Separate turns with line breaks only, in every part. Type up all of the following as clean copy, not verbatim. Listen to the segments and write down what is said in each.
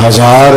1000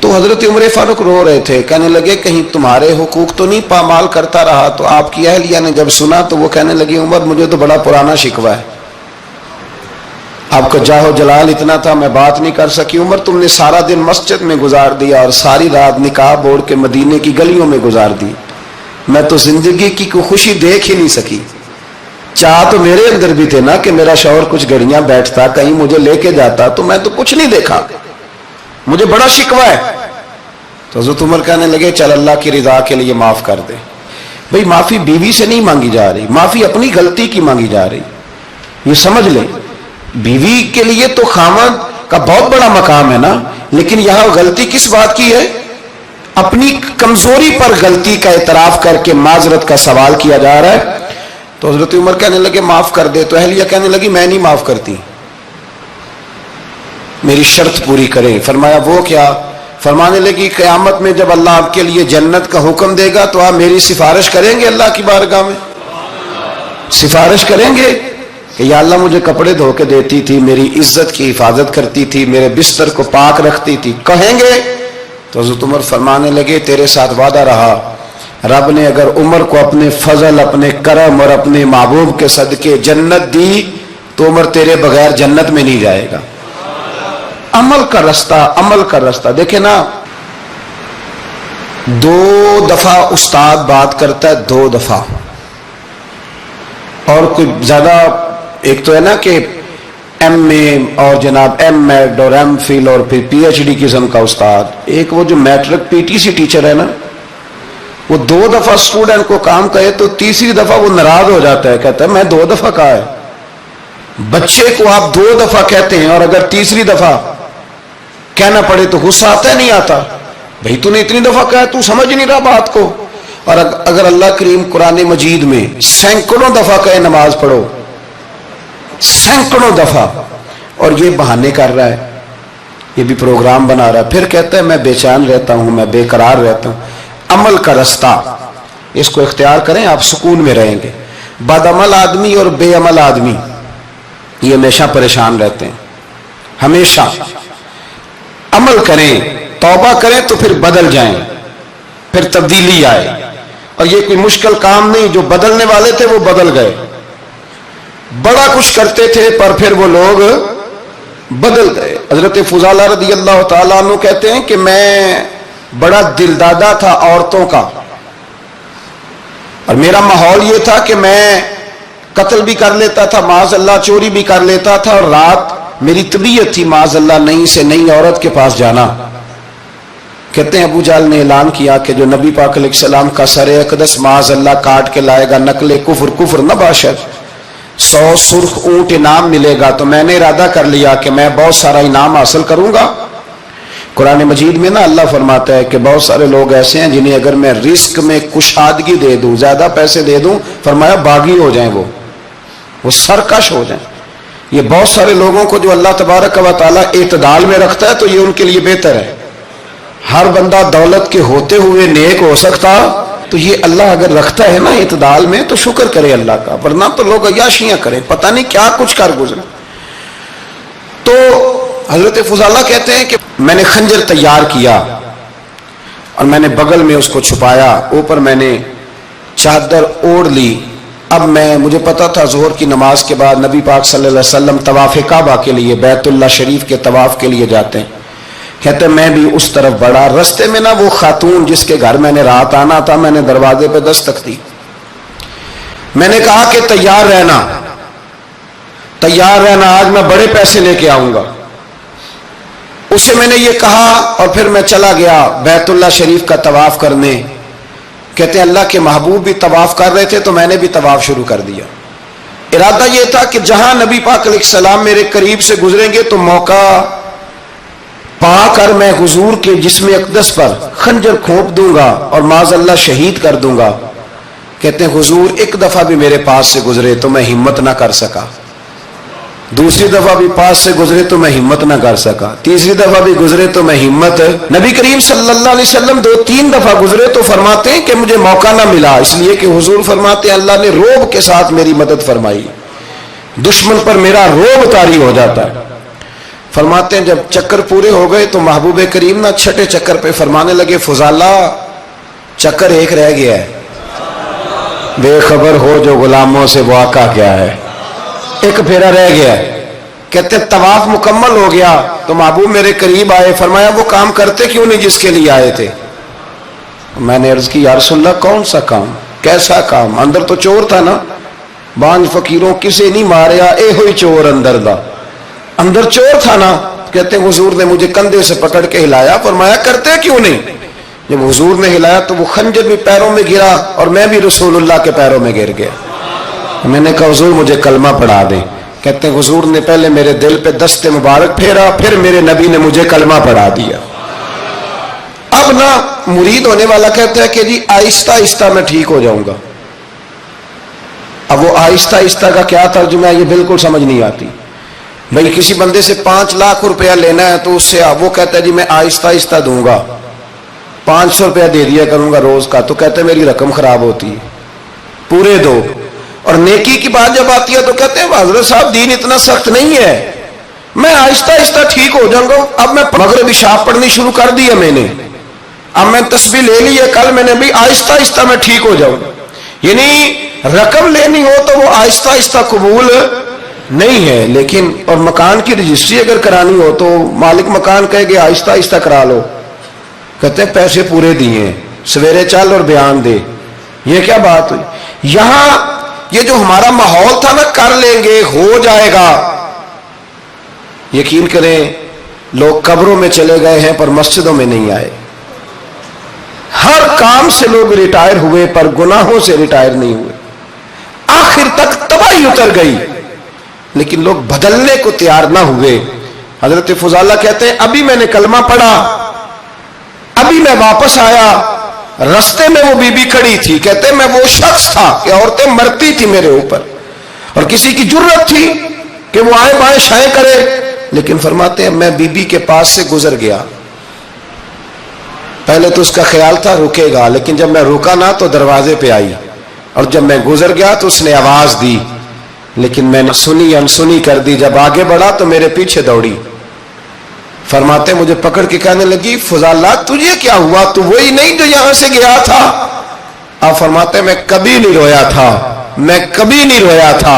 تو حضرت عمر فاروق رو رہے تھے، کہنے لگے کہیں تمہارے حقوق تو نہیں پامال کرتا رہا؟ تو آپ کی اہلیہ نے جب سنا تو وہ کہنے لگی عمر مجھے تو بڑا پرانا شکوہ ہے، آپ کا جاہ و جلال اتنا تھا میں بات نہیں کر سکی۔ عمر تم نے سارا دن مسجد میں گزار دیا اور ساری رات نقاب اوڑھ کے مدینے کی گلیوں میں گزار دی، میں تو زندگی کی کوئی خوشی دیکھ ہی نہیں سکی۔ چاہ تو میرے اندر بھی تھے نا کہ میرا شوہر کچھ گھڑیاں بیٹھتا، کہیں مجھے لے کے جاتا، تو میں تو کچھ نہیں دیکھا، مجھے بڑا شکوہ ہے۔ تو حضرت عمر کہنے لگے چل اللہ کی رضا کے لیے معاف کر دے۔ بھئی معافی بیوی سے نہیں مانگی جا رہی، معافی اپنی غلطی کی مانگی جا رہی، یہ سمجھ لیں۔ بیوی کے لیے تو خامد کا بہت بڑا مقام ہے نا، لیکن یہاں غلطی کس بات کی ہے؟ اپنی کمزوری پر غلطی کا اعتراف کر کے معذرت کا سوال کیا جا رہا ہے۔ تو حضرت عمر کہنے لگے معاف کر دے، تو اہلیہ کہنے لگی میں نہیں معاف کرتی، میری شرط پوری کریں۔ فرمایا وہ کیا؟ فرمانے لگی قیامت میں جب اللہ آپ کے لیے جنت کا حکم دے گا تو آپ میری سفارش کریں گے اللہ کی بارگاہ میں؟ سفارش کریں گے کہ یا اللہ مجھے کپڑے دھو کے دیتی تھی، میری عزت کی حفاظت کرتی تھی، میرے بستر کو پاک رکھتی تھی، کہیں گے؟ تو حضرت عمر فرمانے لگے تیرے ساتھ وعدہ رہا، رب نے اگر عمر کو اپنے فضل، اپنے کرم اور اپنے محبوب کے صدقے جنت دی تو عمر تیرے بغیر جنت میں نہیں جائے گا۔ عمل کا رستہ، عمل کا رستہ دیکھیں نا، 2 دفعہ استاد بات کرتا ہے، 2 دفعہ، اور کوئی زیادہ، ایک تو ہے نا کہ ایم اے اور جناب ایم ایڈ اور ایم فل اور پھر پی ایچ ڈی قسم کا استاد، ایک وہ جو matric P T C teacher ہے نا، وہ 2 دفعہ اسٹوڈنٹ کو کام کہے تو تیسری دفعہ وہ ناراض ہو جاتا ہے، کہتا ہے میں 2 دفعہ کہا ہے۔ بچے کو آپ 2 دفعہ کہتے ہیں اور اگر تیسری دفعہ کہنا پڑے تو غصہ آتا ہے نہیں آتا؟ بھئی تو نے اتنی دفعہ کہا تو سمجھ نہیں رہا بات کو۔ اور اگر اللہ کریم قرآن مجید میں سینکڑوں دفعہ کہے نماز پڑھو، سینکڑوں دفعہ، اور یہ بہانے کر رہا ہے، یہ بھی پروگرام بنا رہا ہے، پھر کہتا ہے میں بے چین رہتا ہوں، میں بے قرار رہتا ہوں۔ عمل کا رستہ اس کو اختیار کریں، آپ سکون میں رہیں گے۔ بد عمل آدمی اور بے عمل آدمی یہ ہمیشہ پریشان رہتے ہیں، ہمیشہ۔ عمل کریں، توبہ کریں تو پھر بدل جائیں، پھر تبدیلی آئے، اور یہ کوئی مشکل کام نہیں، جو بدلنے والے تھے وہ بدل گئے، بڑا کچھ کرتے تھے پر پھر وہ لوگ بدل گئے۔ حضرت فضالہ رضی اللہ تعالیٰ عنہ کہتے ہیں کہ میں بڑا دل دادا تھا عورتوں کا، اور میرا ماحول یہ تھا کہ میں قتل بھی کر لیتا تھا، معاذ اللہ چوری بھی کر لیتا تھا، اور رات میری طبیعت تھی معاذ اللہ نئی سے نئی عورت کے پاس جانا۔ کہتے ہیں ابو جہل نے اعلان کیا کہ جو نبی پاک علیہ السلام کا سر اقدس معاذ اللہ کاٹ کے لائے گا نقل کفر، کفر نہ باشد، 100 سرخ اونٹ انعام ملے گا۔ تو میں نے ارادہ کر لیا کہ میں بہت سارا انعام حاصل کروں گا۔ قرآن مجید میں نا اللہ فرماتا ہے کہ بہت سارے لوگ ایسے ہیں جنہیں اگر میں رزق میں کشادگی دے دوں، زیادہ پیسے دے دوں، فرمایا باغی ہو جائیں، وہ سرکش ہو جائیں۔ یہ بہت سارے لوگوں کو جو اللہ تبارک و تعالیٰ اعتدال میں رکھتا ہے تو یہ ان کے لیے بہتر ہے۔ ہر بندہ دولت کے ہوتے ہوئے نیک ہو سکتا، تو یہ اللہ اگر رکھتا ہے نا اعتدال میں تو شکر کرے اللہ کا، ورنہ تو لوگ عیاشیاں کریں، پتہ نہیں کیا کچھ کر گزرے۔ تو حضرت فضالہ کہتے ہیں کہ میں نے خنجر تیار کیا اور میں نے بغل میں اس کو چھپایا، اوپر میں نے چادر اوڑھ لی۔ اب مجھے پتا تھا ظہر کی نماز کے بعد نبی پاک صلی اللہ علیہ وسلم طواف کعبہ کے لیے، بیت اللہ شریف کے طواف کے لیے جاتے ہیں۔ کہتے میں بھی اس طرف بڑھا، رستے میں نا وہ خاتون جس کے گھر میں نے رات آنا تھا، میں نے دروازے پہ دستک دی، میں نے کہا کہ تیار رہنا، تیار رہنا، آج میں بڑے پیسے لے کے آؤں گا۔ اسے میں نے یہ کہا اور پھر میں چلا گیا بیت اللہ شریف کا طواف کرنے۔ کہتے ہیں اللہ کے محبوب بھی طواف کر رہے تھے تو میں نے بھی طواف شروع کر دیا۔ ارادہ یہ تھا کہ جہاں نبی پاک علیہ السلام میرے قریب سے گزریں گے تو موقع پا کر میں حضور کے جسم اقدس پر خنجر کھونپ دوں گا اور معاذ اللہ شہید کر دوں گا۔ کہتے ہیں حضور ایک دفعہ بھی میرے پاس سے گزرے تو میں ہمت نہ کر سکا، دوسری دفعہ بھی پاس سے گزرے تو میں ہمت نہ کر سکا، تیسری دفعہ بھی گزرے تو میں ہمت، نبی کریم صلی اللہ علیہ وسلم 2-3 دفعہ گزرے تو فرماتے ہیں کہ مجھے موقع نہ ملا، اس لیے کہ حضور فرماتے ہیں اللہ نے روب کے ساتھ میری مدد فرمائی، دشمن پر میرا روب طاری ہو جاتا ہے۔ فرماتے ہیں جب چکر پورے ہو گئے تو محبوب کریم نہ چھٹے چکر پہ فرمانے لگے فضالہ چکر ایک رہ گیا ہے، بے خبر ہو جو غلاموں سے وہ آقا کیا ہے، ایک پھیرا رہ گیا ہے۔ کہتے طواف مکمل ہو گیا تو محبوب میرے قریب آئے، فرمایا وہ کام کرتے کیوں نہیں جس کے لیے آئے تھے؟ میں نے عرض کی یا رسول اللہ کون سا کام، کیسا کام؟ اندر تو چور تھا نا، بانج فقیروں کسے نہیں ماریا، اے ہوئی چور اندر دا، اندر چور تھا نا۔ کہتے ہیں حضور نے مجھے کندھے سے پکڑ کے ہلایا، فرمایا کرتے کیوں نہیں؟ جب حضور نے ہلایا تو وہ خنجر بھی پیروں میں گرا اور میں بھی رسول اللہ کے پیروں میں گر گیا۔ میں نے کہا حضور مجھے کلمہ پڑھا دیں۔ کہتے ہیں حضور نے پہلے میرے دل پہ دست مبارک پھیرا، پھر میرے نبی نے مجھے کلمہ پڑھا دیا۔ اب نہ مرید ہونے والا کہتا ہے کہ جی آہستہ آہستہ میں ٹھیک ہو جاؤں گا۔ اب وہ آہستہ آہستہ کا کیا ترجمہ ہے یہ بالکل سمجھ نہیں آتی۔ بھئی کسی بندے سے 5 لاکھ روپیہ لینا ہے تو اس سے وہ کہتا ہے جی میں آہستہ آہستہ دوں گا، 500 روپیہ دے دیا کروں گا روز کا، تو کہتے ہیں میری رقم خراب ہوتی ہے، پورے دو۔ اور نیکی کی بات جب آتی ہے تو کہتے ہیں حضرت صاحب دین اتنا سخت نہیں ہے، میں آہستہ آہستہ ٹھیک ہو جاؤں گا۔ اب میں مغرب عشاء پڑھنی شروع کر دی ہے میں نے، اب میں تسبیح لے لی ہے، کل میں نے بھی آہستہ آہستہ میں ٹھیک ہو جاؤں۔ یعنی رقم لینی ہو تو وہ آہستہ آہستہ قبول نہیں ہے، لیکن اور مکان کی رجسٹری اگر کرانی ہو تو مالک مکان کہے گے آہستہ آہستہ کرا لو، کہتے ہیں پیسے پورے دیے، سویرے چل اور بیان دے۔ یہ کیا بات ہوئی؟ یہاں یہ جو ہمارا ماحول تھا نا کر لیں گے ہو جائے گا، یقین کریں لوگ قبروں میں چلے گئے ہیں پر مسجدوں میں نہیں آئے۔ ہر کام سے لوگ ریٹائر ہوئے پر گناہوں سے ریٹائر نہیں ہوئے، آخر تک تباہی اتر گئی لیکن لوگ بدلنے کو تیار نہ ہوئے۔ حضرت فضالہ کہتے ہیں ابھی میں نے کلمہ پڑھا، ابھی میں واپس آیا، رستے میں وہ بی بی کھڑی تھی، کہتے ہیں میں وہ شخص تھا کہ عورتیں مرتی تھی میرے اوپر اور کسی کی جرت تھی کہ وہ آئے بائیں شائیں کرے، لیکن فرماتے ہیں میں بی بی کے پاس سے گزر گیا، پہلے تو اس کا خیال تھا رکے گا، لیکن جب میں رکا نہ تو دروازے پہ آئی، اور جب میں گزر گیا تو اس نے آواز دی، لیکن میں نے سنی انسنی کر دی، جب آگے بڑھا تو میرے پیچھے دوڑی۔ فرماتے ہیں مجھے پکڑ کے کہنے لگی فضالہ تجھے کیا ہوا، تو وہی نہیں جو یہاں سے گیا تھا؟ آپ فرماتے ہیں میں کبھی نہیں رویا تھا، میں کبھی نہیں رویا تھا،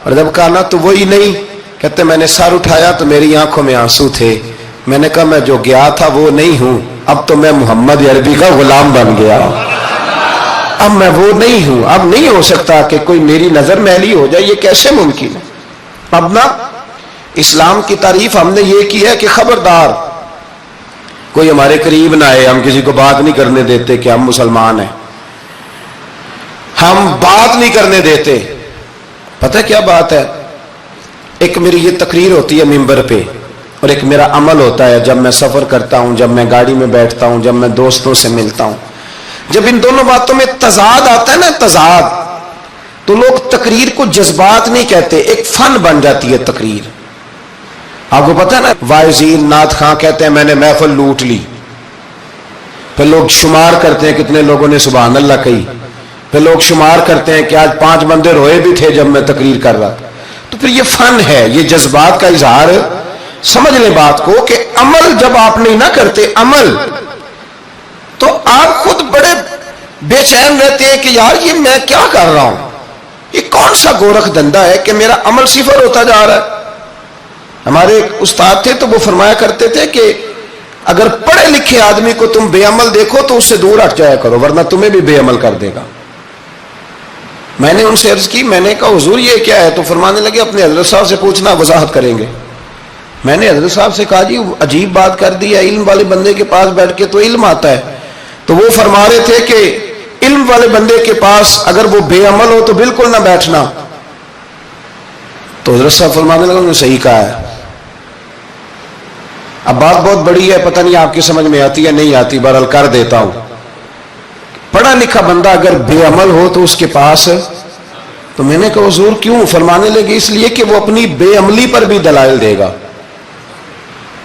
اور جب کہا نا تو وہی نہیں، کہتے میں نے سر اٹھایا تو میری آنکھوں میں آنسو تھے، میں نے کہا میں جو گیا تھا وہ نہیں ہوں، اب تو میں محمد عربی کا غلام بن گیا، اب میں وہ نہیں ہوں، اب نہیں ہو سکتا کہ کوئی میری نظر میلی ہو جائے، یہ کیسے ممکن ہے؟ اب نا اسلام کی تعریف ہم نے یہ کی ہے کہ خبردار کوئی ہمارے قریب نہ آئے، ہم کسی کو بات نہیں کرنے دیتے کہ ہم مسلمان ہیں، ہم بات نہیں کرنے دیتے۔ پتہ کیا بات ہے، ایک میری یہ تقریر ہوتی ہے ممبر پہ، اور ایک میرا عمل ہوتا ہے جب میں سفر کرتا ہوں، جب میں گاڑی میں بیٹھتا ہوں، جب میں دوستوں سے ملتا ہوں، جب ان دونوں باتوں میں تضاد آتا ہے نا، تضاد، تو لوگ تقریر کو جذبات نہیں کہتے، ایک فن بن جاتی ہے تقریر۔ آپ کو پتہ ہے نا وائزین نعت خاں کہتے ہیں میں نے محفل لوٹ لی، پھر لوگ شمار کرتے ہیں کتنے لوگوں نے سبحان اللہ کہی، پھر لوگ شمار کرتے ہیں کہ آج 5 بندے روئے بھی تھے جب میں تقریر کر رہا تھا، تو پھر یہ فن ہے، یہ جذبات کا اظہار۔ سمجھ لیں بات کو کہ عمل جب آپ نہیں نہ کرتے عمل، تو آپ خود بڑے بے چین رہتے ہیں کہ یار یہ میں کیا کر رہا ہوں، یہ کون سا گورکھ دھندا ہے کہ میرا عمل صفر ہوتا جا رہا ہے۔ ہمارے ایک استاد تھے تو وہ فرمایا کرتے تھے کہ اگر پڑھے لکھے آدمی کو تم بے عمل دیکھو تو اس سے دور ہٹ جایا کرو ورنہ تمہیں بھی بے عمل کر دے گا۔ میں نے ان سے عرض کی، میں نے کہا حضور یہ کیا ہے؟ تو فرمانے لگے اپنے حضرت صاحب سے پوچھنا، وضاحت کریں گے۔ میں نے حضرت صاحب سے کہا جی عجیب بات کر دی ہے، علم والے بندے کے پاس بیٹھ کے تو علم آتا ہے، تو وہ فرما رہے تھے کہ علم والے بندے کے پاس اگر وہ بے عمل ہو تو بالکل نہ بیٹھنا۔ تو حضرت صاحب فرمانے لگے انہوں نے صحیح کہا ہے۔ اب بات بہت بڑی ہے، پتہ نہیں آپ کی سمجھ میں آتی ہے نہیں آتی، بہرحال کر دیتا ہوں۔ پڑھا لکھا بندہ اگر بے عمل ہو تو اس کے پاس، تو میں نے کہا حضور کیوں؟ فرمانے لگے اس لیے کہ وہ اپنی بے عملی پر بھی دلائل دے گا،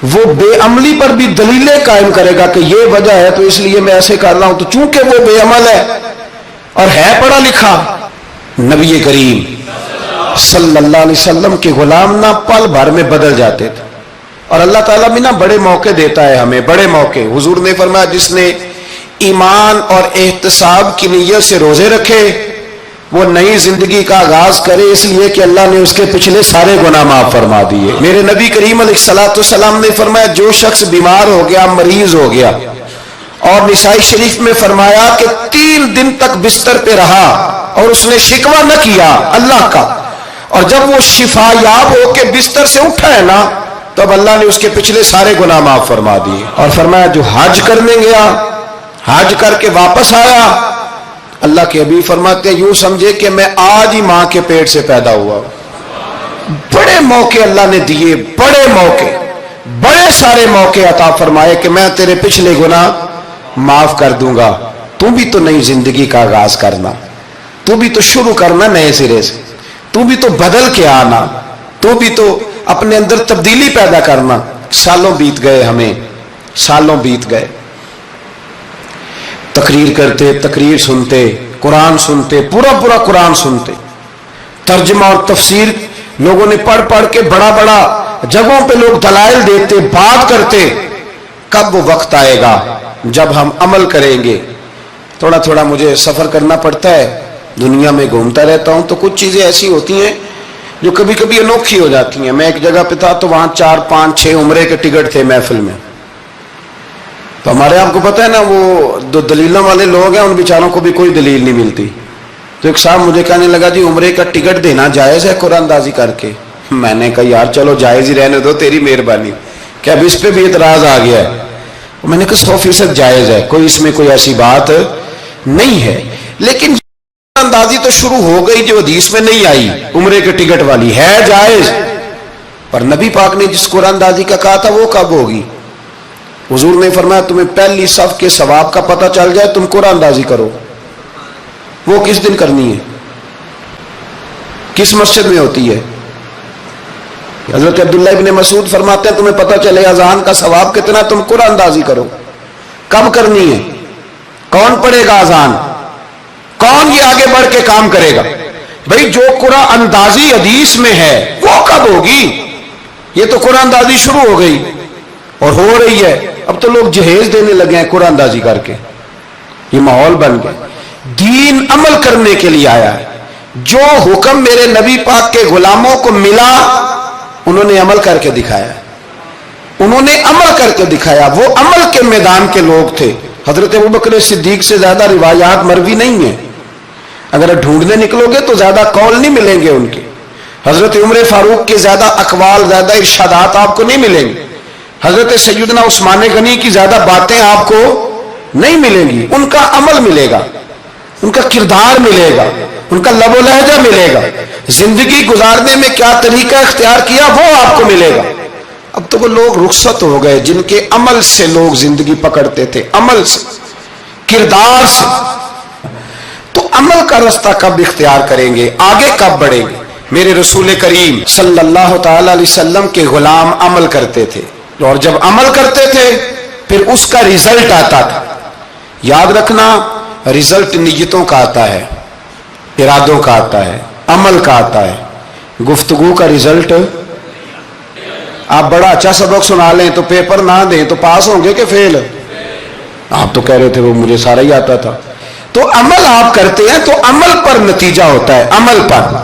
وہ بے عملی پر بھی دلیلیں قائم کرے گا کہ یہ وجہ ہے تو اس لیے میں ایسے کر رہا ہوں، تو چونکہ وہ بے عمل ہے اور ہے پڑھا لکھا، نبی کریم صلی اللہ علیہ وسلم کے غلام نہ پل بھر میں بدل جاتے تھے۔ اور اللہ تعالیٰ بھی نا بڑے موقع دیتا ہے ہمیں، بڑے موقع۔ حضور نے فرمایا جس نے ایمان اور احتساب کی نیت سے روزے رکھے وہ نئی زندگی کا آغاز کرے، اس لیے کہ اللہ نے اس کے پچھلے سارے گناہ معاف فرما دیے۔ میرے نبی کریم علیہ الصلوۃ والسلام نے فرمایا جو شخص بیمار ہو گیا، مریض ہو گیا، اور نسائی شریف میں فرمایا کہ 3 دن تک بستر پہ رہا اور اس نے شکوہ نہ کیا اللہ کا، اور جب وہ شفا یاب ہو کے بستر سے اٹھا ہے نا تو اب اللہ نے اس کے پچھلے سارے گناہ معاف فرما دیے۔ اور فرمایا جو حج کرنے گیا، حج کر کے واپس آیا، اللہ کے حبیب فرماتے ہیں یوں سمجھے کہ میں آج ہی ماں کے پیٹ سے پیدا ہوا۔ بڑے موقع اللہ نے دیے، بڑے موقع، بڑے سارے موقع عطا فرمائے کہ میں تیرے پچھلے گناہ معاف کر دوں گا، تو بھی تو نئی زندگی کا آغاز کرنا، تو بھی تو شروع کرنا نئے سرے سے، تو بھی تو بدل کے آنا، تو بھی تو اپنے اندر تبدیلی پیدا کرنا۔ سالوں بیت گئے، ہمیں سالوں بیت گئے، تقریر کرتے، تقریر سنتے، قرآن سنتے، پورا قرآن سنتے، ترجمہ اور تفسیر لوگوں نے پڑھ پڑھ کے بڑا بڑا جگہوں پہ لوگ دلائل دیتے، بات کرتے۔ کب وہ وقت آئے گا جب ہم عمل کریں گے؟ تھوڑا تھوڑا مجھے سفر کرنا پڑتا ہے، دنیا میں گھومتا رہتا ہوں، تو کچھ چیزیں ایسی ہوتی ہیں جو کبھی کبھی انوکھی ہو جاتی ہیں۔ میں ایک جگہ پہ تھا تو وہاں 4 5 6 عمرے کے ٹکٹ تھے محفل میں، تو ہمارے آپ کو پتہ ہے نا وہ جو دلیلوں والے لوگ ہیں ان بیچاروں کو بھی کوئی دلیل نہیں ملتی۔ تو ایک صاحب مجھے کہنے لگا جی عمرے کا ٹکٹ دینا جائز ہے قرآن اندازی کر کے؟ میں نے کہا یار چلو جائز ہی رہنے دو، تیری مہربانی، کہ اب اس پہ بھی اعتراض آ گیا ہے۔ میں نے کہا 100% جائز ہے، کوئی اس میں کوئی ایسی بات نہیں ہے، لیکن اندازی تو شروع ہو گئی جو حدیث میں نہیں آئی، عمرے کے ٹکٹ والی ہے جائز، پر نبی پاک نے جس قرآن اندازی کا کہا تھا وہ کب ہوگی؟ حضور نے فرمایا تمہیں پہلی صف کے ثواب کا پتہ چل جائے تم قرآن اندازی کرو۔ وہ کس دن کرنی ہے؟ کس مسجد میں ہوتی ہے؟ حضرت عبداللہ ابن مسعود فرماتے ہیں تمہیں پتہ چلے اذان کا ثواب کتنا، تم قرآن اندازی کرو۔ کب کرنی ہے؟ کون پڑھے گا اذان؟ کون یہ آگے بڑھ کے کام کرے گا؟ بھئی جو قرآن اندازی حدیث میں ہے وہ کب ہوگی؟ یہ تو قرآن اندازی شروع ہو گئی اور ہو رہی ہے، اب تو لوگ جہیز دینے لگے ہیں قرآن اندازی کر کے، یہ ماحول بن گیا۔ دین عمل کرنے کے لیے آیا ہے، جو حکم میرے نبی پاک کے غلاموں کو ملا انہوں نے عمل کر کے دکھایا، انہوں نے عمل کر کے دکھایا، وہ عمل کے میدان کے لوگ تھے۔ حضرت ابوبکر صدیق سے زیادہ روایات مروی نہیں ہیں، اگر ڈھونڈنے نکلو گے تو زیادہ قول نہیں ملیں گے ان کے۔ حضرت عمر فاروق کے زیادہ اقوال، زیادہ ارشادات آپ کو نہیں ملیں گے۔ حضرت سیدنا عثمان غنی کی زیادہ باتیں آپ کو نہیں ملیں گی، ان کا عمل ملے گا، ان کا کردار ملے گا، ان کا لب و لہجہ ملے گا، زندگی گزارنے میں کیا طریقہ اختیار کیا وہ آپ کو ملے گا۔ اب تو وہ لوگ رخصت ہو گئے جن کے عمل سے لوگ زندگی پکڑتے تھے، عمل سے، کردار سے۔ تو عمل کا رستہ کب اختیار کریں گے؟ آگے کب بڑھیں گے؟ میرے رسول کریم صلی اللہ تعالی علیہ وسلم کے غلام عمل کرتے تھے، اور جب عمل کرتے تھے پھر اس کا رزلٹ آتا تھا۔ یاد رکھنا رزلٹ نیتوں کا آتا ہے، ارادوں کا آتا ہے، عمل کا آتا ہے۔ گفتگو کا رزلٹ، آپ بڑا اچھا سبق سنا لیں تو پیپر نہ دیں تو پاس ہوں گے کہ فیل؟ آپ تو کہہ رہے تھے وہ مجھے سارا ہی آتا تھا۔ تو عمل آپ کرتے ہیں تو عمل پر نتیجہ ہوتا ہے، عمل پر،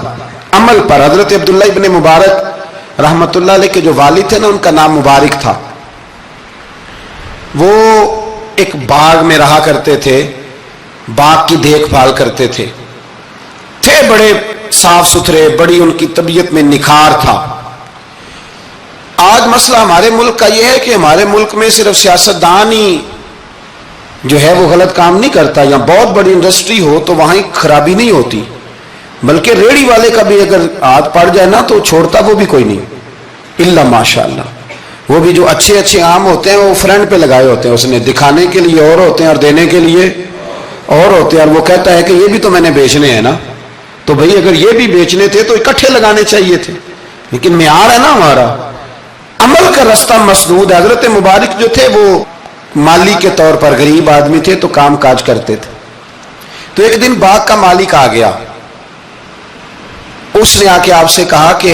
عمل پر۔ حضرت عبداللہ ابن مبارک رحمت اللہ علیہ کے جو والد تھے نا ان کا نام مبارک تھا، وہ ایک باغ میں رہا کرتے تھے، باغ کی دیکھ بھال کرتے تھے بڑے صاف ستھرے، بڑی ان کی طبیعت میں نکھار تھا۔ آج مسئلہ ہمارے ملک کا یہ ہے کہ ہمارے ملک میں صرف سیاستدان ہی جو ہے وہ غلط کام نہیں کرتا، یا بہت بڑی انڈسٹری ہو تو وہاں خرابی نہیں ہوتی، بلکہ ریڑھی والے کا بھی اگر ہاتھ پڑ جائے نا تو چھوڑتا وہ بھی کوئی نہیں، الا ماشاءاللہ۔ وہ بھی جو اچھے اچھے آم ہوتے ہیں وہ فرنٹ پہ لگائے ہوتے ہیں، اس نے دکھانے کے لیے اور ہوتے ہیں اور دینے کے لیے اور ہوتے ہیں، اور وہ کہتا ہے کہ یہ بھی تو میں نے بیچنے ہیں نا، تو بھئی اگر یہ بھی بیچنے تھے تو اکٹھے لگانے چاہیے تھے، لیکن معیار ہے نا ہمارا، عمل کا رستہ مسدود ہے۔ حضرت مبارک جو تھے وہ مالی کے طور پر غریب آدمی تھے تو کام کاج کرتے تھے۔ تو ایک دن باغ کا مالک آ گیا، اس نے آ کے آپ سے کہا کہ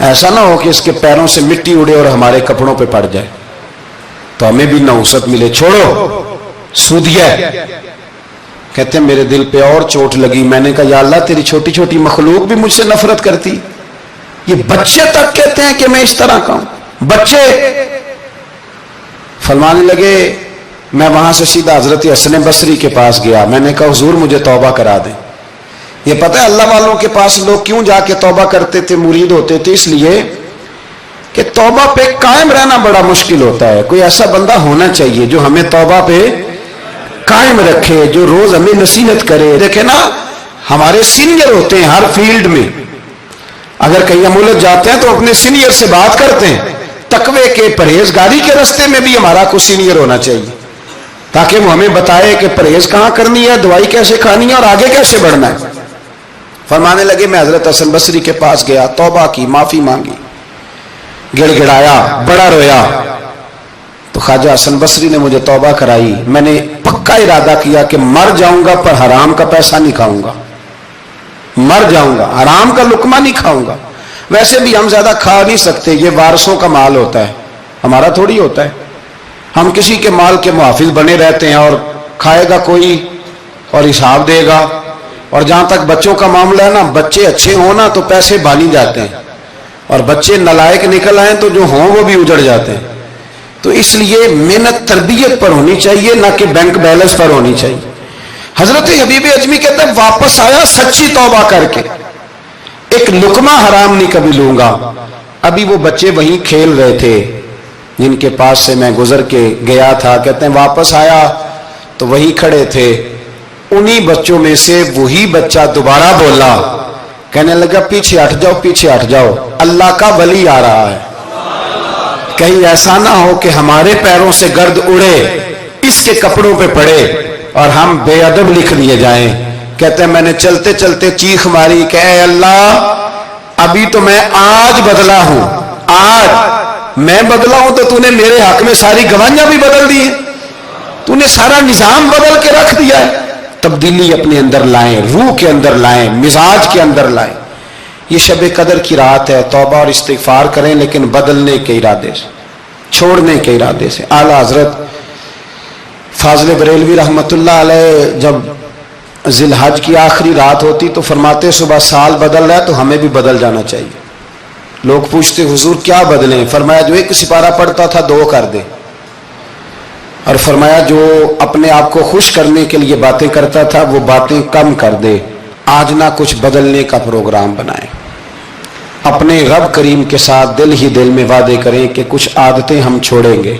ایسا نہ ہو کہ اس کے پیروں سے مٹی اڑے اور ہمارے کپڑوں پہ پڑ جائے تو ہمیں بھی نحوست ملے. چھوڑو سودیا. کہتے ہیں میرے دل پہ اور چوٹ لگی. میں نے کہا یا اللہ تیری چھوٹی چھوٹی مخلوق بھی مجھ سے نفرت کرتی. یہ بچے تک کہتے ہیں کہ میں اس طرح کا ہوں. بچے فرمانے لگے. میں وہاں سے سیدھا حضرت حسن بصری کے پاس گیا. میں نے کہا حضور مجھے توبہ کرا دیں. یہ پتہ ہے اللہ والوں کے پاس لوگ کیوں جا کے توبہ کرتے تھے, مرید ہوتے تھے؟ اس لیے کہ توبہ پہ قائم رہنا بڑا مشکل ہوتا ہے. کوئی ایسا بندہ ہونا چاہیے جو ہمیں توبہ پہ قائم رکھے, جو روز ہمیں نصیحت کرے. دیکھیں نا, ہمارے سینئر ہوتے ہیں ہر فیلڈ میں. اگر کہیں ہم الجھ جاتے ہیں تو اپنے سینئر سے بات کرتے ہیں. تقوی کے پرہیزگاری کے راستے میں بھی ہمارا کوئی سینئر ہونا چاہیے تاکہ وہ ہمیں بتائے کہ پرہیز کہاں کرنی ہے, دوائی کیسے کھانی ہے اور آگے کیسے بڑھنا ہے. فرمانے لگے میں حضرت حسن بصری کے پاس گیا, توبہ کی, معافی مانگی, گڑ گڑایا, بڑا رویا. تو خواجہ حسن بصری نے مجھے توبہ کرائی. میں نے پکا ارادہ کیا کہ مر جاؤں گا پر حرام کا پیسہ نہیں کھاؤں گا. مر جاؤں گا, حرام کا لقمہ نہیں کھاؤں گا. ویسے بھی ہم زیادہ کھا نہیں سکتے, یہ وارثوں کا مال ہوتا ہے, ہمارا تھوڑی ہوتا ہے. ہم کسی کے مال کے محافظ بنے رہتے ہیں اور کھائے گا کوئی اور حساب دے گا. اور جہاں تک بچوں کا معاملہ ہے نا, بچے اچھے ہوں نا تو پیسے بانی جاتے ہیں, اور بچے نالائق نکل آئیں تو جو ہوں وہ بھی اجڑ جاتے ہیں. تو اس لیے محنت تربیت پر ہونی چاہیے, نہ کہ بینک بیلنس پر ہونی چاہیے. حضرت حبیب اجمی کہتے ہیں واپس آیا سچی توبہ کر کے, ایک لقمہ حرام نہیں کبھی لوں گا. ابھی وہ بچے وہیں کھیل رہے تھے جن کے پاس سے میں گزر کے گیا تھا. کہتے ہیں واپس آیا تو وہی کھڑے تھے. انہی بچوں میں سے وہی بچہ دوبارہ بولا, کہنے لگا پیچھے ہٹ جاؤ, پیچھے ہٹ جاؤ, اللہ کا ولی آ رہا ہے. کہیں ایسا نہ ہو کہ ہمارے پیروں سے گرد اڑے, اس کے کپڑوں پہ پڑے اور ہم بے ادب لکھ دیے جائیں. کہتے ہیں میں نے چلتے چلتے چیخ ماری کہ اے اللہ, ابھی تو میں آج بدلا ہوں, آج میں بدلا ہوں تو تو نے میرے حق میں ساری گواہیاں بھی بدل دی ہیں, تو نے سارا نظام بدل کے رکھ دیا ہے. تبدیلی اپنے اندر لائیں, روح کے اندر لائیں, مزاج کے اندر لائیں. یہ شب قدر کی رات ہے, توبہ اور استغفار کریں لیکن بدلنے کے ارادے سے, چھوڑنے کے ارادے سے. اعلیٰ حضرت فاضل بریلوی رحمت اللہ علیہ جب ذی الحج کی آخری رات ہوتی تو فرماتے صبح سال بدل رہا ہے تو ہمیں بھی بدل جانا چاہیے. لوگ پوچھتے حضور کیا بدلیں؟ فرمایا جو ایک سپارہ پڑھتا تھا 2 کر دے, اور فرمایا جو اپنے آپ کو خوش کرنے کے لیے باتیں کرتا تھا وہ باتیں کم کر دے. آج نہ کچھ بدلنے کا پروگرام بنائیں, اپنے رب کریم کے ساتھ دل ہی دل میں وعدے کریں کہ کچھ عادتیں ہم چھوڑیں گے.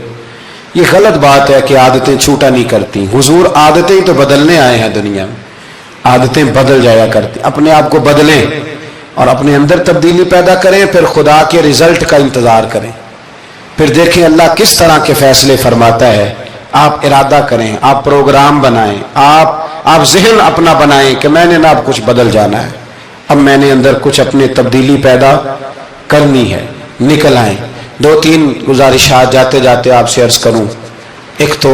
یہ غلط بات ہے کہ عادتیں چھوٹا نہیں کرتی. حضور عادتیں تو بدلنے آئے ہیں دنیا میں, عادتیں بدل جایا کرتی. اپنے آپ کو بدلیں اور اپنے اندر تبدیلی پیدا کریں, پھر خدا کے رزلٹ کا انتظار کریں, پھر دیکھیں اللہ کس طرح کے فیصلے فرماتا ہے. آپ ارادہ کریں, آپ پروگرام بنائیں, آپ ذہن اپنا بنائیں کہ میں نے نا اب کچھ بدل جانا ہے, اب میں نے اندر کچھ اپنے تبدیلی پیدا کرنی ہے. نکل آئیں. 2-3 گزارشات جاتے جاتے آپ سے عرض کروں. ایک تو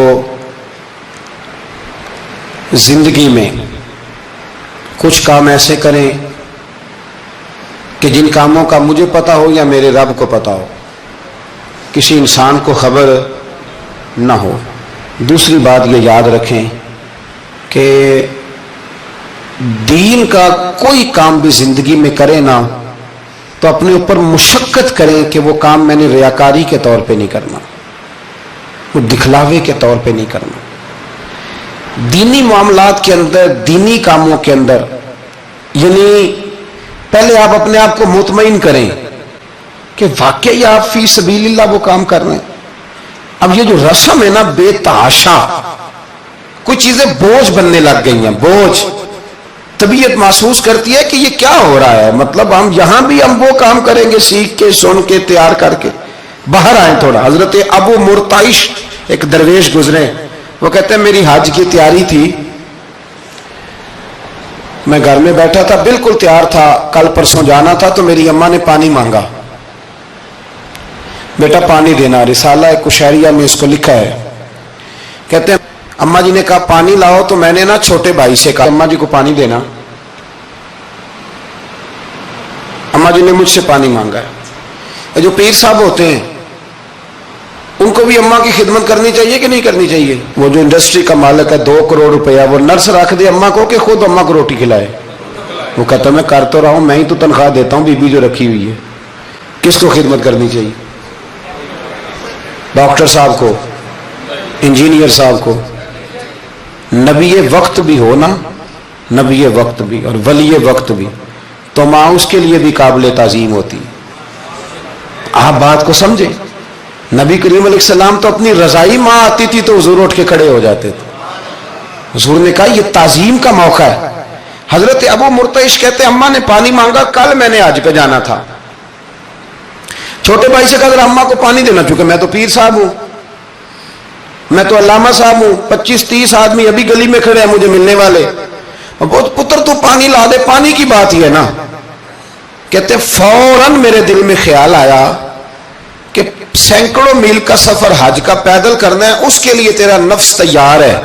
زندگی میں کچھ کام ایسے کریں کہ جن کاموں کا مجھے پتا ہو یا میرے رب کو پتا ہو, کسی انسان کو خبر نہ ہو. دوسری بات یہ یاد رکھیں کہ دین کا کوئی کام بھی زندگی میں کرے نا تو اپنے اوپر مشقت کریں کہ وہ کام میں نے ریاکاری کے طور پہ نہیں کرنا, وہ دکھلاوے کے طور پہ نہیں کرنا. دینی معاملات کے اندر, دینی کاموں کے اندر, یعنی پہلے آپ اپنے آپ کو مطمئن کریں کہ واقعی آپ فی سبیل اللہ وہ کام کر رہے ہیں. اب یہ جو رسم ہے نا بے تحاشا, کچھ چیزیں بوجھ بننے لگ گئی ہیں, بوجھ. طبیعت محسوس کرتی ہے کہ یہ کیا ہو رہا ہے, مطلب ہم یہاں بھی ہم وہ کام کریں گے سیکھ کے, سن کے, تیار کر کے. باہر آئیں تھوڑا. حضرت ابو مرتعش ایک درویش گزرے, وہ کہتے ہیں میری حج کی تیاری تھی, میں گھر میں بیٹھا تھا, بالکل تیار تھا, کل پرسوں جانا تھا, تو میری اماں نے پانی مانگا, بیٹا پانی دینا. رسالہ کشیریہ میں اس کو لکھا ہے. کہتے ہیں اماں جی نے کہا پانی لاؤ, تو میں نے نا چھوٹے بھائی سے کہا اماں جی کو پانی دینا. اماں جی نے مجھ سے پانی مانگا ہے. جو پیر صاحب ہوتے ہیں ان کو بھی اماں کی خدمت کرنی چاہیے کہ نہیں کرنی چاہیے؟ وہ جو انڈسٹری کا مالک ہے 2 کروڑ روپیہ وہ نرس رکھ دے اماں کو کہ خود اماں کو روٹی کھلائے؟ وہ کہتا میں کر تو رہا ہوں، میں ہی تو تنخواہ دیتا ہوں، بی بی جو رکھی ہوئی ہے۔ کس کو خدمت کرنی چاہیے؟ ڈاکٹر صاحب کو، انجینئر صاحب کو؟ نبی وقت بھی ہو نا، نبی وقت بھی اور ولی وقت بھی، تو ماں اس کے لیے بھی قابل تعظیم ہوتی۔ آپ بات کو سمجھیں، نبی کریم علیہ السلام تو اپنی رضائی ماں آتی تھی تو حضور اٹھ کے کھڑے ہو جاتے تھے۔ حضور نے کہا یہ تعظیم کا موقع ہے۔ حضرت ابو مرتعش کہتے اماں نے پانی مانگا، کل میں نے حج پہ جانا تھا، چھوٹے بھائی سے کہا اماں کو پانی دینا، چونکہ میں تو پیر صاحب ہوں، میں تو علامہ صاحب ہوں، 25-30 آدمی ابھی گلی میں کھڑے ہیں مجھے ملنے والے، پتر تو پانی لا دے، پانی کی بات ہی ہے نا۔ کہتے فوراً میرے دل میں خیال آیا کہ سینکڑوں میل کا سفر حج کا پیدل کرنا ہے، اس کے لیے تیرا نفس تیار ہے،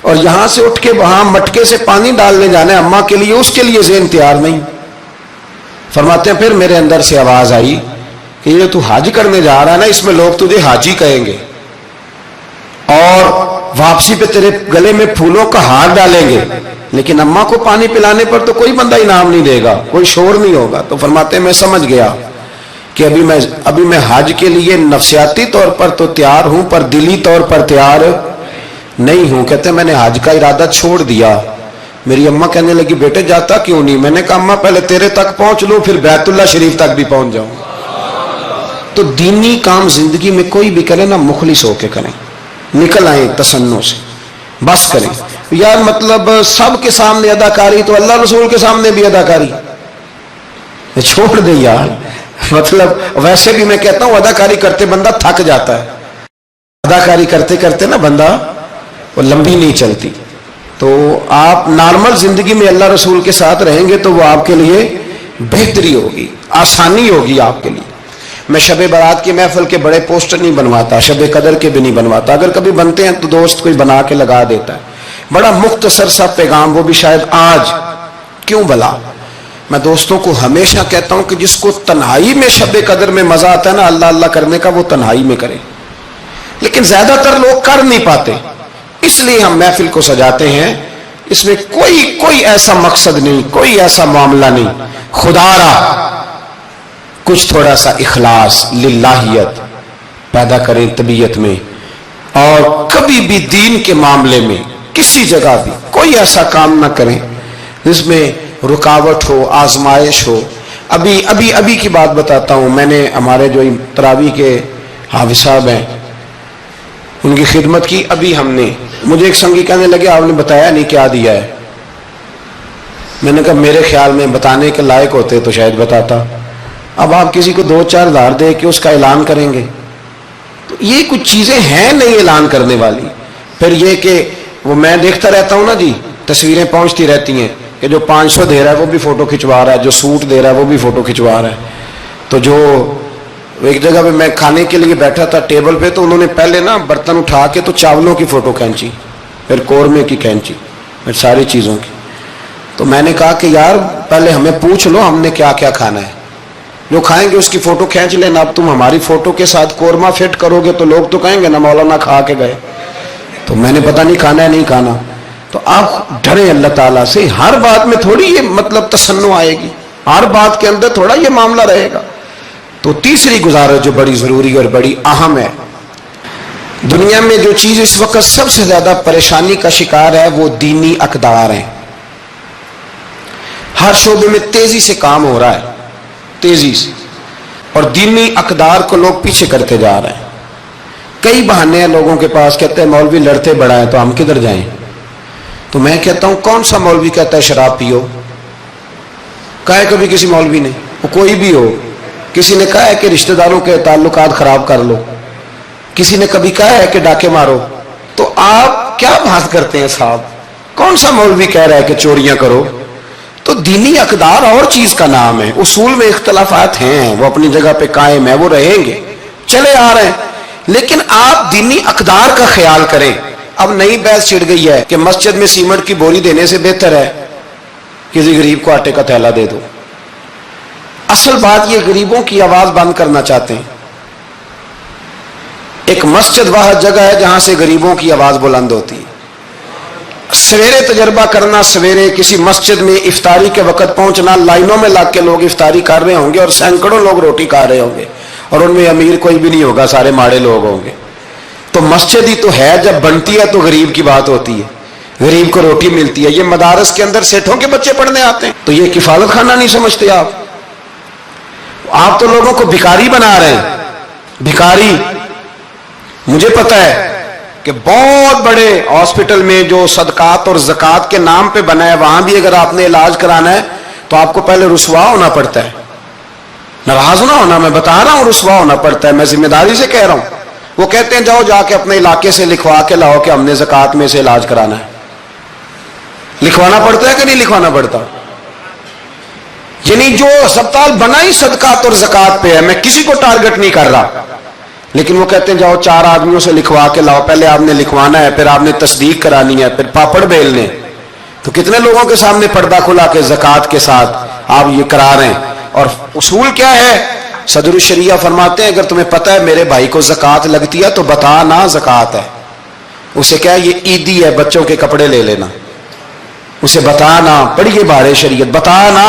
اور یہاں سے اٹھ کے وہاں مٹکے سے پانی ڈالنے جانا ہے اماں کے لیے، اس کے لیے ذہن تیار نہیں۔ فرماتے ہیں پھر میرے اندر سے آواز آئی کہ یہ تو حج کرنے جا رہا ہے نا، اس میں لوگ تجھے حاجی کہیں گے، اور واپسی پہ تیرے گلے میں پھولوں کا ہار ڈالیں گے، لیکن اماں کو پانی پلانے پر تو کوئی بندہ انعام نہیں دے گا، کوئی شور نہیں ہوگا۔ تو فرماتے ہیں میں سمجھ گیا کہ ابھی میں حج کے لیے نفسیاتی طور پر تو تیار ہوں پر دلی طور پر تیار نہیں ہوں۔ کہتے ہیں میں نے حج کا ارادہ چھوڑ دیا۔ میری اماں کہنے لگی بیٹے جاتا کیوں نہیں؟ میں نے کہا اماں پہلے تیرے تک پہنچ لوں پھر بیت اللہ شریف تک بھی پہنچ جاؤں۔ تو دینی کام زندگی میں کوئی بھی کرے نا مخلص ہو کے کریں، نکل آئیں تصنع سے، بس کریں۔ یار مطلب سب کے سامنے اداکاری تو اللہ رسول کے سامنے بھی اداکاری چھوڑ دے یار۔ مطلب ویسے بھی میں کہتا ہوں اداکاری کرتے بندہ تھک جاتا ہے، اداکاری کرتے کرتے نا بندہ وہ لمبی نہیں چلتی۔ تو آپ نارمل زندگی میں اللہ رسول کے ساتھ رہیں گے تو وہ آپ کے لیے بہتری ہوگی، آسانی ہوگی آپ کے لیے۔ میں شب برات کی محفل کے بڑے پوسٹر نہیں بنواتا، شب قدر کے بھی نہیں بنواتا، اگر کبھی بنتے ہیں تو دوست کوئی بنا کے لگا دیتا ہے، بڑا مختصر سا پیغام، وہ بھی شاید آج کیوں بلا۔ میں دوستوں کو ہمیشہ کہتا ہوں کہ جس کو تنہائی میں شب قدر میں مزہ آتا ہے نا اللہ اللہ کرنے کا، وہ تنہائی میں کرے، لیکن زیادہ تر لوگ کر نہیں پاتے، اس لیے ہم محفل کو سجاتے ہیں۔ اس میں کوئی ایسا مقصد نہیں، کوئی ایسا معاملہ نہیں، خدا را کچھ تھوڑا سا اخلاص للہیت پیدا کریں طبیعت میں، اور کبھی بھی دین کے معاملے میں کسی جگہ بھی کوئی ایسا کام نہ کریں جس میں رکاوٹ ہو، آزمائش ہو۔ ابھی کی بات بتاتا ہوں، میں نے ہمارے جو تراویح کے حافظ صاحب ہیں ان کی خدمت کی۔ ابھی ہم نے، مجھے ایک سنگی کہنے لگے آپ نے بتایا نہیں کیا دیا ہے۔ میں نے کہا میرے خیال میں بتانے کے لائق ہوتے تو شاید بتاتا۔ اب آپ کسی کو 2-4 ہزار دے کے اس کا اعلان کریں گے تو یہ کچھ چیزیں ہیں نہیں اعلان کرنے والی۔ پھر یہ کہ وہ میں دیکھتا رہتا ہوں نا جی، تصویریں پہنچتی رہتی ہیں کہ جو 500 دے رہا ہے وہ بھی فوٹو کھنچوا رہا ہے، جو سوٹ دے رہا ہے وہ بھی فوٹو کھنچوا رہا ہے۔ تو جو ایک جگہ پہ میں کھانے کے لیے بیٹھا تھا ٹیبل پہ، تو انہوں نے پہلے نا برتن اٹھا کے تو چاولوں کی فوٹو کھینچی، پھر قورمے کی کھینچی، پھر ساری چیزوں کی۔ تو میں نے کہا کہ یار پہلے ہمیں پوچھ لو ہم نے کیا کیا کھانا ہے، جو کھائیں گے اس کی فوٹو کھینچ لینا۔ اب تم ہماری فوٹو کے ساتھ قورمہ فٹ کرو گے تو لوگ تو کہیں گے نا مولانا کھا کے گئے، تو میں نے پتہ نہیں کھانا ہے نہیں کھانا۔ تو آپ ڈریں اللہ تعالیٰ سے، ہر بات میں تھوڑی یہ مطلب تصنع آئے گی، ہر بات کے اندر تھوڑا یہ معاملہ رہے گا۔ تو تیسری گزارش جو بڑی ضروری اور بڑی اہم ہے، دنیا میں جو چیز اس وقت سب سے زیادہ پریشانی کا شکار ہے وہ دینی اقدار ہیں۔ ہر شعبے میں تیزی سے کام ہو رہا ہے، تیزی سے، اور دینی اقدار کو لوگ پیچھے کرتے جا رہے ہیں۔ کئی بہانے ہیں لوگوں کے پاس، کہتے ہیں مولوی لڑتے بڑا ہے تو ہم کدھر جائیں؟ تو میں کہتا ہوں کون سا مولوی کہتا ہے شراب پیو؟ کہا ہے کبھی کسی مولوی نے؟ وہ کوئی بھی ہو، کسی نے کہا ہے کہ رشتہ داروں کے تعلقات خراب کر لو، کسی نے کبھی کہا ہے کہ ڈاکے مارو؟ تو آپ کیا بات کرتے ہیں صاحب؟ کون سا مولوی کہہ رہا ہے کہ چوریاں کرو؟ تو دینی اقدار اور چیز کا نام ہے، اصول میں اختلافات ہیں، وہ اپنی جگہ پہ قائم ہے، وہ رہیں گے، چلے آ رہے ہیں، لیکن آپ دینی اقدار کا خیال کریں۔ اب نئی بحث چھڑ گئی ہے کہ مسجد میں سیمنٹ کی بوری دینے سے بہتر ہے کسی غریب کو آٹے کا تھیلا دے دو۔ اصل بات یہ غریبوں کی آواز بند کرنا چاہتے ہیں. ایک مسجد وہ جگہ ہے جہاں سے غریبوں کی آواز بلند ہوتی ہے. سویرے تجربہ کرنا, سویرے کسی مسجد میں افطاری کے وقت پہنچنا, لائنوں میں لگ کے لوگ افطاری کر رہے ہوں گے اور سینکڑوں لوگ روٹی کھا رہے ہوں گے اور ان میں امیر کوئی بھی نہیں ہوگا, سارے ماڑے لوگ ہوں گے. تو مسجد ہی تو ہے, جب بنتی ہے تو غریب کی بات ہوتی ہے, غریب کو روٹی ملتی ہے. یہ مدارس کے اندر سیٹھوں کے بچے پڑھنے آتے ہیں, تو یہ کفالت خانہ نہیں سمجھتے آپ تو لوگوں کو بھکاری بنا رہے ہیں. بھکاری, مجھے پتہ ہے کہ بہت بڑے ہاسپٹل میں جو صدقات اور زکوٰۃ کے نام پہ بنا ہے, وہاں بھی اگر آپ نے علاج کرانا ہے تو آپ کو پہلے رسوا ہونا پڑتا ہے. ناراض نہ ہونا, میں بتا رہا ہوں رسوا ہونا پڑتا ہے, میں ذمہ داری سے کہہ رہا ہوں. وہ کہتے ہیں جاؤ جا کے اپنے علاقے سے لکھوا کے لاؤ کہ ہم نے زکوٰۃ میں سے علاج کرانا ہے. لکھوانا پڑتا ہے کہ نہیں لکھوانا پڑتا؟ یعنی جو ہسپتال بنا ہی صدقات اور زکوٰۃ پہ ہے, میں کسی کو ٹارگٹ نہیں کر رہا, لیکن وہ کہتے ہیں جاؤ 4 آدمیوں سے لکھوا کے لاؤ. پہلے آپ نے لکھوانا ہے, پھر آپ نے تصدیق کرانی ہے, پھر پاپڑ بیلنے. تو کتنے لوگوں کے سامنے پردہ کھلا کے زکوٰۃ کے ساتھ آپ یہ کرا رہے ہیں. اور اصول کیا ہے؟ صدر الشریعہ فرماتے ہیں اگر تمہیں پتہ ہے میرے بھائی کو زکوٰۃ لگتی ہے تو بتا نا زکوٰۃ ہے. اسے کیا یہ عیدی ہے, بچوں کے کپڑے لے لینا. اسے بتا نا, پڑھیے بارے شریعت, بتا نا.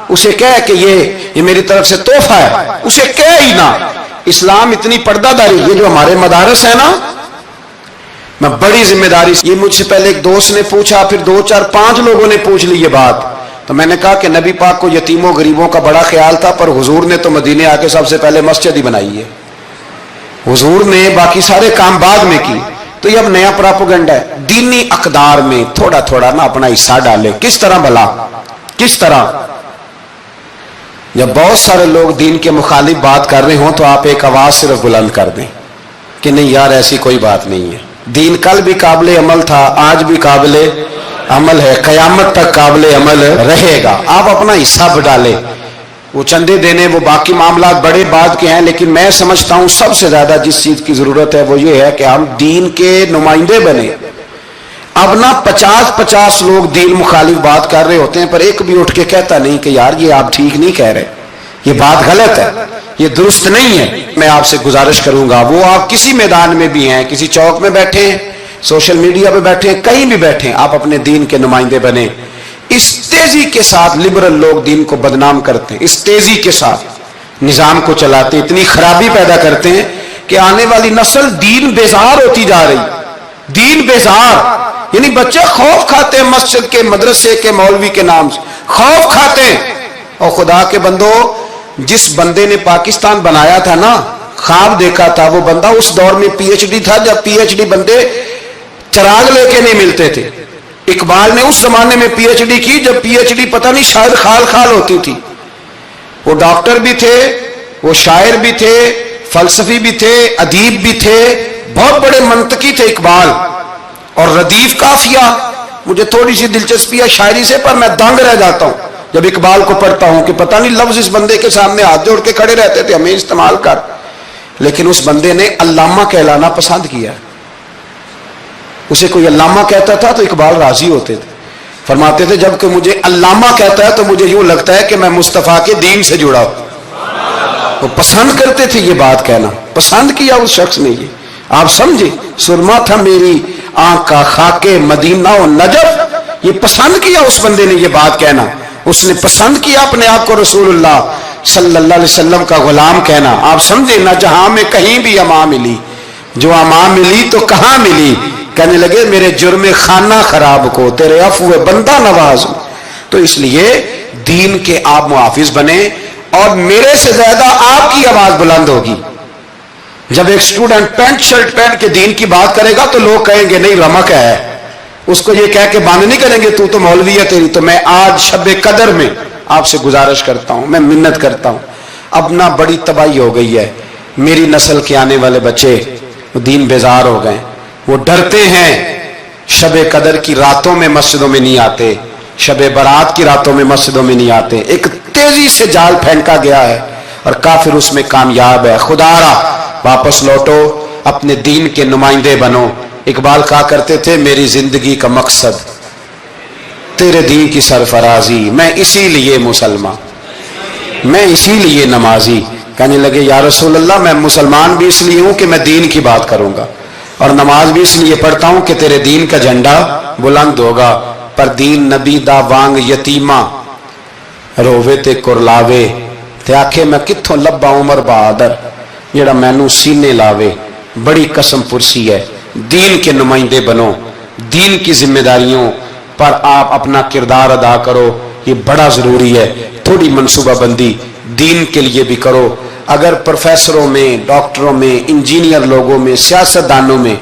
اسے کہہ کہ یہ میری طرف سے تحفہ ہے, اسے کہہ ہی نا. اسلام اتنی پردہ داری, یہ جو ہمارے مدارس ہے نا, میں بڑی ذمہ داری سے, یہ مجھ سے پہلے ایک دوست نے پوچھا, پھر 2 4 5 لوگوں نے پوچھ لی یہ بات, تو میں نے کہا کہ نبی پاک کو یتیموں غریبوں کا بڑا خیال تھا, پر حضور نے تو مدینے آ کے سب سے پہلے مسجد ہی بنائی ہے. حضور نے باقی سارے کام بعد میں کی. تو یہ اب نیا پراپیگنڈا ہے. دینی اقدار میں تھوڑا تھوڑا نا اپنا حصہ ڈالے. کس طرح بھلا, کس طرح؟ جب بہت سارے لوگ دین کے مخالف بات کر رہے ہوں تو آپ ایک آواز صرف بلند کر دیں کہ نہیں یار ایسی کوئی بات نہیں ہے. دین کل بھی قابل عمل تھا, آج بھی قابل عمل ہے, قیامت تک قابل عمل رہے گا. آپ اپنا حصہ ڈالیں. وہ چندے دینے, وہ باقی معاملات بڑے بعد کے ہیں, لیکن میں سمجھتا ہوں سب سے زیادہ جس چیز کی ضرورت ہے وہ یہ ہے کہ ہم دین کے نمائندے بنے. اب نہ 50 لوگ دین مخالف بات کر رہے ہوتے ہیں, پر ایک بھی اٹھ کے کہتا نہیں کہ یار یہ آپ ٹھیک نہیں کہہ رہے, یہ بات غلط ہے, یہ درست نہیں ہے. میں آپ سے گزارش کروں گا, وہ آپ کسی میدان میں بھی ہیں, کسی چوک میں بیٹھے ہیں, سوشل میڈیا پہ بیٹھے ہیں, کہیں بھی بیٹھے ہیں, آپ اپنے دین کے نمائندے بنے. اس تیزی کے ساتھ لبرل لوگ دین کو بدنام کرتے ہیں, اس تیزی کے ساتھ نظام کو چلاتے ہیں, اتنی خرابی پیدا کرتے ہیں کہ آنے والی نسل دین بیزار ہوتی جا رہی. دین بیزار یعنی بچے خوف کھاتے ہیں مسجد کے, مدرسے کے, مولوی کے نام سے خوف کھاتے ہیں. اور خدا کے بندو, جس بندے نے پاکستان بنایا تھا نا, خواب دیکھا تھا, وہ بندہ اس دور میں پی ایچ ڈی تھا جب پی ایچ ڈی بندے چراغ لے کے نہیں ملتے تھے. اقبال نے اس زمانے میں پی ایچ ڈی کی جب پی ایچ ڈی پتہ نہیں شاید خال خال ہوتی تھی. وہ ڈاکٹر بھی تھے, وہ شاعر بھی تھے, فلسفی بھی تھے, ادیب بھی تھے, بہت بڑے منطقی تھے اقبال. اور ردیف قافیہ, مجھے تھوڑی سی دلچسپی ہے شاعری سے, پر میں دنگ رہ جاتا ہوں جب اقبال کو پڑھتا ہوں کہ پتہ نہیں لفظ اس بندے کے سامنے ہاتھ جوڑ کے کھڑے رہتے تھے, ہمیں استعمال کر. لیکن اس بندے نے علامہ کہلانا پسند کیا. اسے کوئی علامہ کہتا تھا تو اقبال راضی ہوتے تھے, فرماتے تھے جب کہ مجھے علامہ کہتا ہے تو مجھے یوں لگتا ہے کہ میں مصطفیٰ کے دین سے جڑا ہوں. وہ پسند کرتے تھے یہ بات کہنا, پسند کیا اس شخص نے. یہ آپ سمجھے, سرما تھا میری آنکھ کا خاک مدینہ و نجف, یہ پسند کیا اس بندے نے یہ بات کہنا. اس نے پسند کیا اپنے آپ کو رسول اللہ صلی اللہ علیہ وسلم کا غلام کہنا. آپ سمجھے, نہ جہاں میں کہیں بھی اما ملی, جو اما ملی تو کہاں ملی. کہنے لگے میرے جرم خانہ خراب کو تیرے عفو بندہ نواز ہوں. تو اس لیے دین کے آپ محافظ بنے, اور میرے سے زیادہ آپ کی آواز بلند ہوگی. جب ایک اسٹوڈنٹ پینٹ شرٹ پہن کے دین کی بات کرے گا تو لوگ کہیں گے نہیں رمق ہے, اس کو یہ کہہ کے بند نہیں کریں گے تو مولوی ہے تیری. تو میں آج شب قدر میں آپ سے گزارش کرتا ہوں, میں منت کرتا ہوں, اب نہ بڑی تباہی ہو گئی ہے. میری نسل کے آنے والے بچے دین بیزار ہو گئے, وہ ڈرتے ہیں, شب قدر کی راتوں میں مسجدوں میں نہیں آتے, شب برات کی راتوں میں مسجدوں میں نہیں آتے. ایک تیزی سے جال پھینکا گیا ہے اور کافر اس میں کامیاب ہے. خدا را واپس لوٹو, اپنے دین کے نمائندے بنو. اقبال کہا کرتے تھے میری زندگی کا مقصد تیرے دین کی سرفرازی, میں اسی لیے مسلمان. میں اسی لیے نمازی. کہنے لگے یا رسول اللہ میں مسلمان بھی اس لیے ہوں کہ میں دین کی بات کروں گا اور نماز بھی اس لیے پڑھتا ہوں کہ تیرے دین کا جھنڈا بلند ہوگا. پر دین نبی دا وانگ یتیمہ رووے تے کرلاوے تے آکھے میں کتھوں لبا عمر بہادر جڑا مینوں سینے لاوے. بڑی قسم پرسی ہے. دین کے نمائندے بنو, دین کی ذمہ داریوں پر آپ اپنا کردار ادا کرو, یہ بڑا ضروری ہے. تھوڑی منصوبہ بندی دین کے لیے بھی کرو. اگر پروفیسروں میں, ڈاکٹروں میں, انجینئر لوگوں میں, سیاستدانوں میں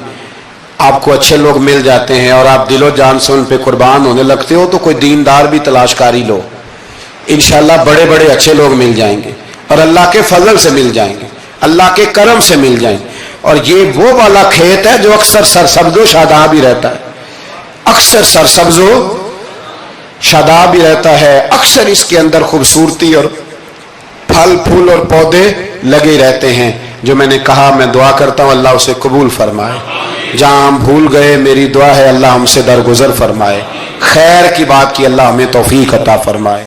آپ کو اچھے لوگ مل جاتے ہیں اور آپ دل و جان سے ان پہ قربان ہونے لگتے ہو تو کوئی دیندار بھی تلاش کاری لو, انشاءاللہ بڑے بڑے اچھے لوگ مل جائیں گے اور اللہ کے فضل سے مل جائیں گے, اللہ کے کرم سے مل جائیں گے. اور یہ وہ والا کھیت ہے جو اکثر سرسبز و شاداب ہی رہتا ہے, اکثر سرسبز و شاداب ہی رہتا ہے, اکثر اس کے اندر خوبصورتی اور پھل پھول اور پودے لگے رہتے ہیں. جو میں نے کہا میں دعا کرتا ہوں اللہ اسے قبول فرمائے. جہاں ہم بھول گئے میری دعا ہے اللہ ہم سے درگزر فرمائے. خیر کی بات کی اللہ ہمیں توفیق عطا فرمائے.